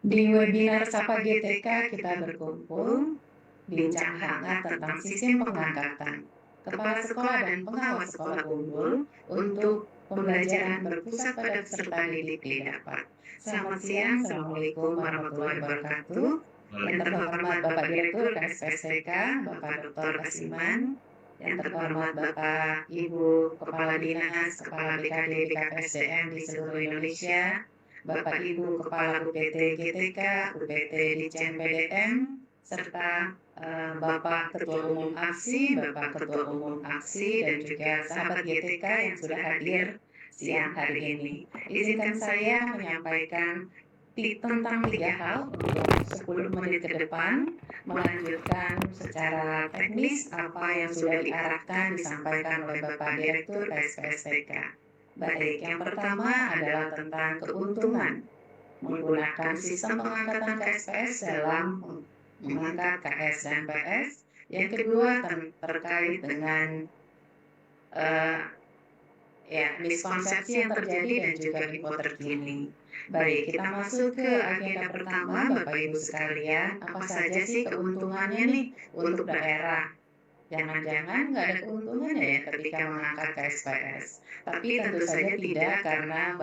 Di webinar Sapa GTK kita berkumpul, bincang hangat tentang sistem pengangkatan kepala sekolah dan pengawas sekolah unggul untuk pembelajaran berpusat pada peserta didik di dapat. Selamat siang, Assalamualaikum warahmatullahi wabarakatuh. Yang terhormat Bapak Direktur KSPSTK, Bapak Dr. Kasiman, yang terhormat Bapak Ibu Kepala Dinas, Kepala BKD BKPSDM di seluruh Indonesia, Bapak Ibu Kepala UPT GTK, UPT Ditjen PDM, serta Bapak Ketua Umum AKSI, Bapak Ketua Umum AKSI, dan juga sahabat GTK yang sudah hadir siang hari ini. Izinkan saya menyampaikan tentang 3 hal untuk 10 menit ke depan, melanjutkan secara teknis apa yang sudah diarahkan disampaikan oleh Bapak Direktur KSPSTK. Baik, yang pertama adalah tentang keuntungan menggunakan sistem pengangkatan KSPS dalam mengangkat KS dan PS. Yang kedua terkait dengan miskonsepsi yang terjadi dan juga info terkini. Baik, kita masuk ke agenda pertama, Bapak Ibu sekalian. Apa saja sih keuntungannya nih untuk daerah? Jangan-jangan nggak ada keuntungannya ya ketika mengangkat KSPS. Tapi tentu saja tidak, karena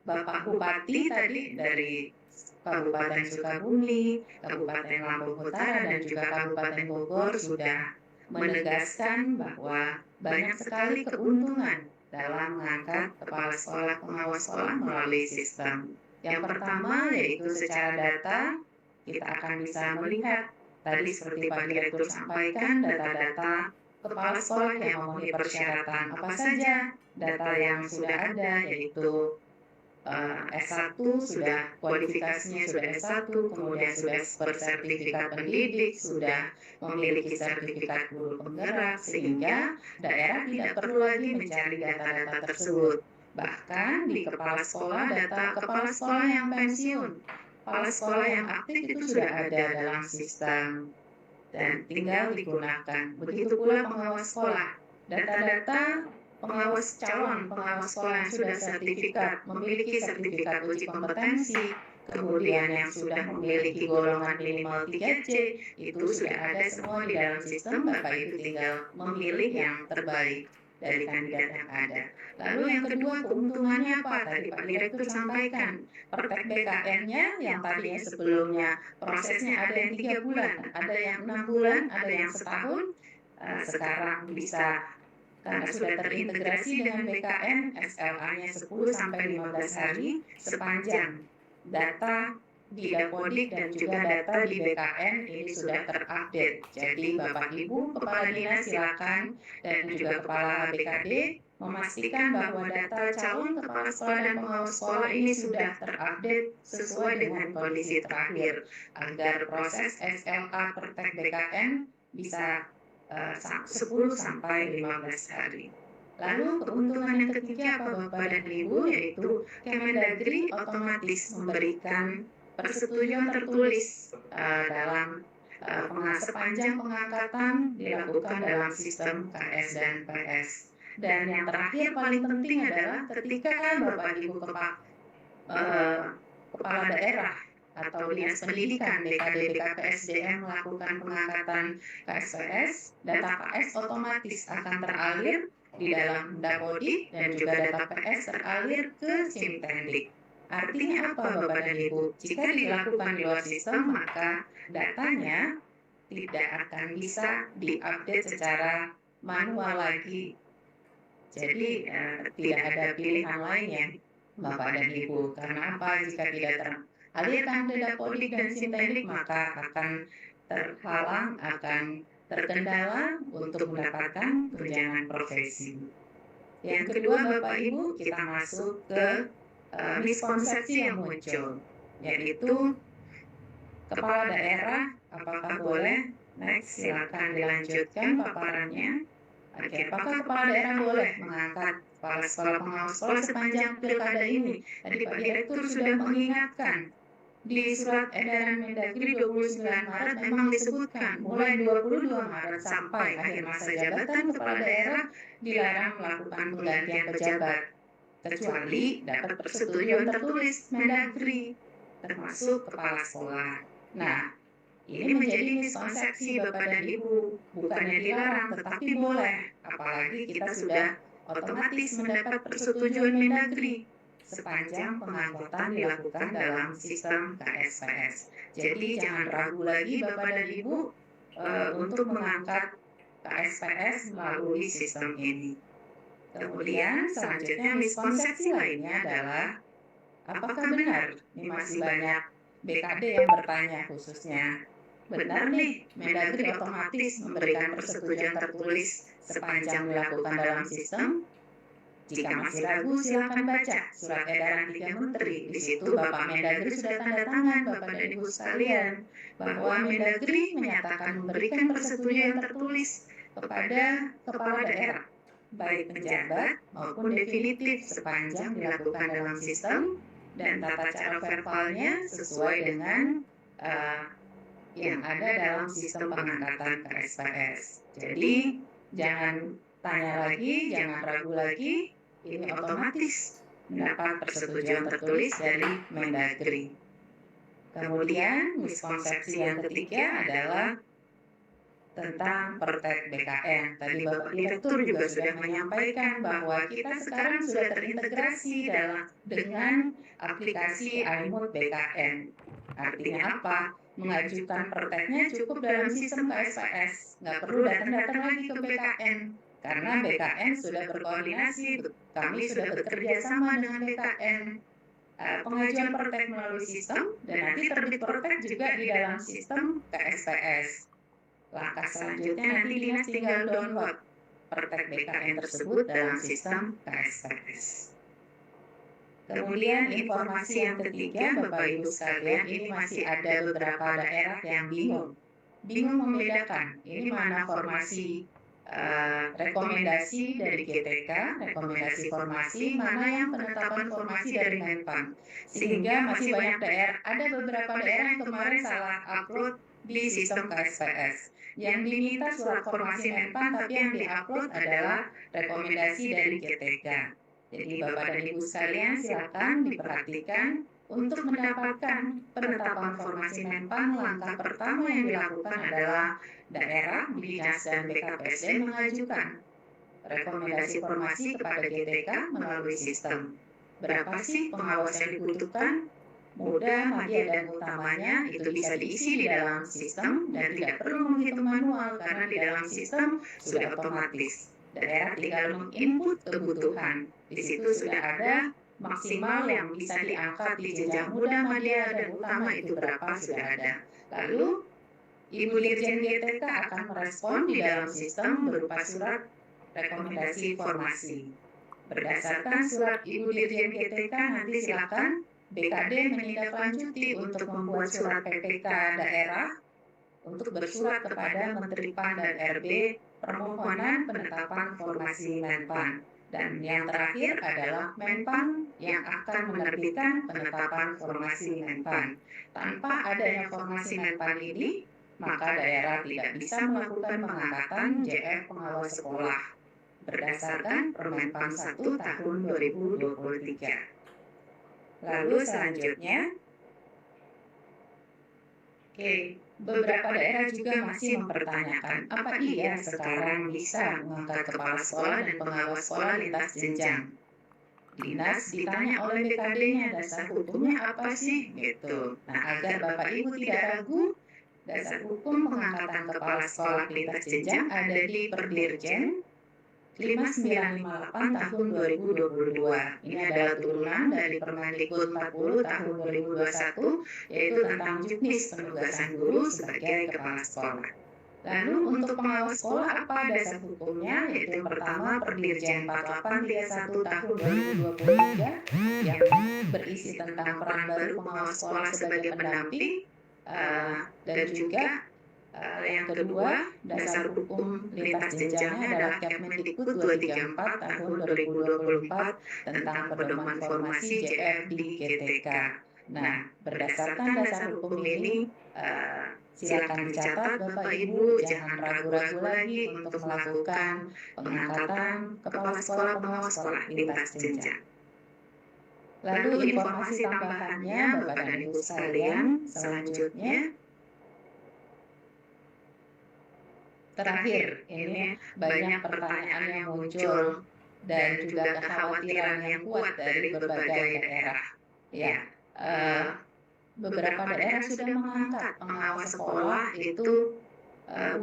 Bapak Bupati tadi dari Kabupaten Sukabumi, Kabupaten Lampung Utara, dan juga Kabupaten Bogor sudah menegaskan bahwa banyak sekali keuntungan dalam mengangkat kepala sekolah pengawas sekolah melalui sistem. Yang pertama yaitu secara data, kita akan bisa melihat tadi seperti Pak Direktur sampaikan, data-data kepala sekolah yang memenuhi persyaratan apa saja. Data yang sudah ada yaitu S1 sudah kualifikasinya sudah S1, kemudian sudah bersertifikat pendidik, sudah memiliki sertifikat guru penggerak, sehingga daerah tidak perlu lagi mencari data-data tersebut. Bahkan di kepala sekolah, data kepala sekolah yang pensiun, kepala sekolah yang aktif itu sudah ada dalam sistem dan tinggal digunakan. Begitu pula pengawas sekolah, data-data pengawas calon pengawas sekolah yang sudah sertifikat, memiliki sertifikat uji kompetensi, kemudian yang sudah memiliki golongan minimal 3C, itu sudah ada semua di dalam sistem. Bapak Ibu tinggal memilih yang terbaik dari kandidat yang ada. Lalu yang kedua, keuntungannya apa? Tadi Pak Direktur sampaikan, praktek BKN-nya yang tadinya sebelumnya prosesnya ada yang 3 bulan, ada yang 6 bulan, ada yang setahun, sekarang bisa karena sudah terintegrasi dengan BKN, SLA-nya 10-15 hari sepanjang data di Dapodik dan juga data di BKN ini sudah terupdate. Jadi Bapak Ibu Kepala Dinas silakan dan juga Kepala BKD memastikan bahwa data calon kepala sekolah dan pengawas sekolah ini sudah terupdate sesuai dengan kondisi terakhir agar proses SLA praktek BKN bisa 10-15 hari. Lalu keuntungan yang ketiga apa Bapak dan Ibu, yaitu Kemendagri otomatis memberikan persetujuan tertulis dalam sepanjang pengangkatan dilakukan dalam sistem KS dan PS. Dan yang terakhir paling penting adalah ketika Bapak Ibu kepala daerah atau Dinas Pendidikan BKD BKPSDM melakukan pengangkatan KSPS, data KS otomatis akan teralir di dalam Dapodik dan juga data PS teralir ke Simtendik. Artinya apa Bapak dan Ibu? Jika dilakukan di luar sistem, maka datanya tidak akan bisa diupdate secara manual lagi. Jadi tidak ada pilihan lain ya Bapak dan Ibu. Karena apa? Jika tidak teralirkan ke Dapodik dan Simtendik, maka akan terhalang, akan terkendala untuk mendapatkan tunjangan profesi. Yang kedua Bapak Ibu, kita masuk ke miskonsepsi yang muncul, yaitu kepala daerah apakah boleh? Next, silakan dilanjutkan paparannya. Oke, apakah kepala daerah boleh mengangkat kepala sekolah pengawas sekolah sepanjang pilkada ini? Tadi Pak Direktur sudah mengingatkan di surat edaran Mendagri 29 Maret memang disebutkan mulai 22 Maret sampai akhir masa jabatan kepala daerah dilarang melakukan penggantian pejabat kecuali dapat persetujuan tertulis Mendagri. termasuk kepala sekolah. Nah, ini menjadi miskonsepsi Bapak dan Ibu, bukannya dilarang tetapi boleh, apalagi kita sudah otomatis mendapat persetujuan Mendagri sepanjang pengangkutan dilakukan dalam sistem KSPS. Jadi jangan ragu lagi Bapak dan Ibu untuk mengangkat KSPS melalui sistem ini. Kemudian selanjutnya miskonsepsi lainnya adalah apakah benar? Ini masih banyak BKD yang bertanya khususnya. Benar nih, Mendagri otomatis memberikan persetujuan tertulis sepanjang dilakukan dalam sistem. Jika masih ragu, silakan baca surat edaran 3 Menteri. Di situ Bapak Mendagri sudah tanda tangan, Bapak dan Ibu sekalian, bahwa Mendagri menyatakan memberikan persetujuan tertulis kepada kepala daerah, baik penjabat maupun definitif sepanjang dilakukan dalam sistem dan tata cara verbalnya sesuai dengan yang ada dalam sistem pengangkatan KSPS. Jadi jangan tanya lagi, jangan ragu lagi, ini otomatis mendapat persetujuan tertulis dari Mendagri. Kemudian miskonsepsi yang ketiga adalah tentang Pertek BKN. Tadi Bapak Direktur juga sudah menyampaikan bahwa kita sekarang sudah terintegrasi dengan aplikasi iMood BKN. Artinya apa? Mengajukan perteknya cukup dalam sistem KSPS, nggak perlu datang-datang lagi ke BKN, karena BKN sudah berkoordinasi, kami sudah bekerja sama dengan BKN. Pengajuan pertek melalui sistem, dan nanti terbit pertek juga di dalam sistem KSPS. Langkah selanjutnya nanti dinas tinggal download pertek BKN tersebut dalam sistem KSPS. Kemudian informasi yang ketiga, Bapak Ibu sekalian, ini masih ada beberapa daerah yang bingung membedakan ini mana formasi rekomendasi dari GTK, rekomendasi formasi, mana yang penetapan formasi dari Menpan. Sehingga masih banyak daerah, ada beberapa daerah yang kemarin salah upload di sistem KSPS. Yang diminta surat formasi Menpan, tapi yang diupload adalah rekomendasi dari GTK. Jadi Bapak dan Ibu sekalian silakan diperhatikan untuk mendapatkan penetapan formasi Menpan. Langkah pertama yang dilakukan adalah daerah, dinas dan BKPSDM mengajukan rekomendasi formasi kepada GTK melalui sistem. Berapa sih pengawas yang dibutuhkan? Mudah, media dan utamanya itu bisa diisi di dalam sistem dan tidak perlu menghitung manual karena di dalam sistem sudah otomatis. Daerah tinggal menginput kebutuhan. Di situ sudah ada maksimal yang bisa diangkat di jenjang muda, media dan utama itu berapa sudah ada. Lalu Ibu Dirjen GTK akan merespon di dalam sistem berupa surat rekomendasi formasi. Berdasarkan surat Ibu Dirjen GTK nanti silakan BKD menindaklanjuti untuk membuat surat PPK daerah untuk bersurat kepada Menteri PAN dan RB permohonan penetapan formasi Menpan. Dan yang terakhir adalah Menpan yang akan menerbitkan penetapan formasi Menpan. Tanpa adanya formasi Menpan ini, maka daerah tidak bisa melakukan pengangkatan JF pengawas sekolah berdasarkan Permenpan 1 tahun 2023. Lalu selanjutnya, beberapa daerah juga masih mempertanyakan, apa iya sekarang bisa mengangkat kepala sekolah dan pengawas sekolah lintas jenjang? Dinas ditanya oleh BKD-nya, dasar hukumnya apa sih? Gitu. Nah, agar Bapak Ibu tidak ragu, dasar hukum pengangkatan kepala sekolah lintas jenjang ada di Perdirjen 5958 tahun 2022. Ini adalah turunan dari Permendikbud 40 tahun 2021, yaitu tentang juknis penugasan guru sebagai kepala sekolah. Lalu untuk pengawas sekolah apa dasar hukumnya? Yaitu yang pertama Perdirjen 4831 tahun 2023 yang berisi tentang peran baru pengawas sekolah sebagai pendamping, dan juga yang kedua, dasar hukum lintas jenjangnya adalah Kemendikbud 234 tahun 2024 tentang pedoman formasi JF di GTK. Nah, berdasarkan dasar hukum ini, silakan dicatat Bapak Ibu, jangan ragu-ragu lagi untuk melakukan pengangkatan kepala sekolah pengawas sekolah lintas jenjang. Lalu informasi tambahannya Bapak dan Ibu sekalian, selanjutnya terakhir, ini banyak pertanyaan yang muncul dan juga kekhawatiran yang kuat dari berbagai daerah. Ya, beberapa daerah sudah mengangkat pengawas sekolah itu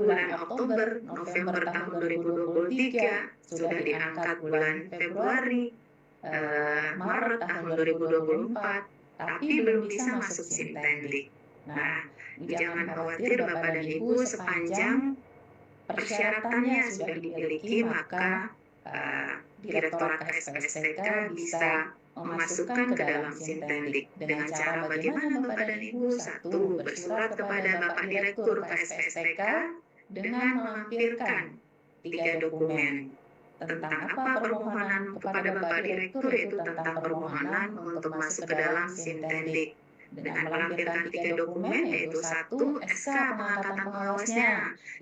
bulan Oktober, November tahun 2023, sudah diangkat bulan Februari, Maret tahun 2024, tapi belum bisa masuk Sintendik. Nah, jangan khawatir Bapak dan Ibu, sepanjang persyaratannya sudah dimiliki, maka Direktorat KSPSTK bisa memasukkan ke dalam Sintendik dengan cara bagaimana Bapak dan Ibu? Satu, bersurat kepada Bapak Direktur KSPSTK dengan melampirkan 3 dokumen. Tentang apa permohonan kepada Bapak Direktur? Itu tentang permohonan untuk masuk ke dalam Sintendik. Dengan melampirkan 3 dokumen, yaitu 1, SK pengangkatan pengawasnya,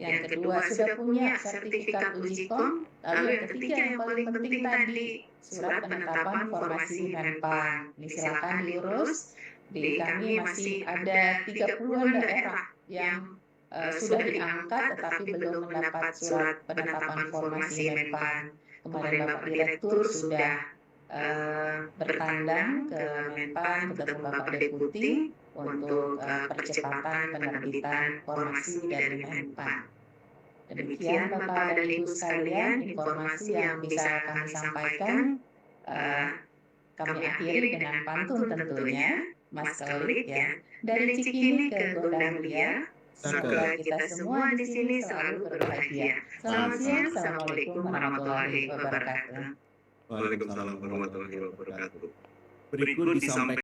yang kedua sudah punya sertifikat uji kom, lalu yang ketiga yang paling penting tadi, surat penetapan formasi Menpan. Ini silakan diurus. Di kami masih ada 30-an daerah yang sudah diangkat tetapi belum mendapat surat penetapan formasi Menpan. Kemarin Bapak Direktur sudah bertandang ke Menpan, ketemu Bapak Deputi untuk percepatan penerbitan formasi dari Menpan. Demikian Bapak dan Ibu sekalian, informasi yang bisa kami sampaikan. Kami akhiri dengan pantun tentunya, Mas Kelik ya. Dari Cikini ke Gondang Dia, semoga kita semua di sini selalu berbahagia. Selamat siang, Assalamualaikum warahmatullahi wabarakatuh. Waalaikumsalam warahmatullahi wabarakatuh. Berikut disampaikan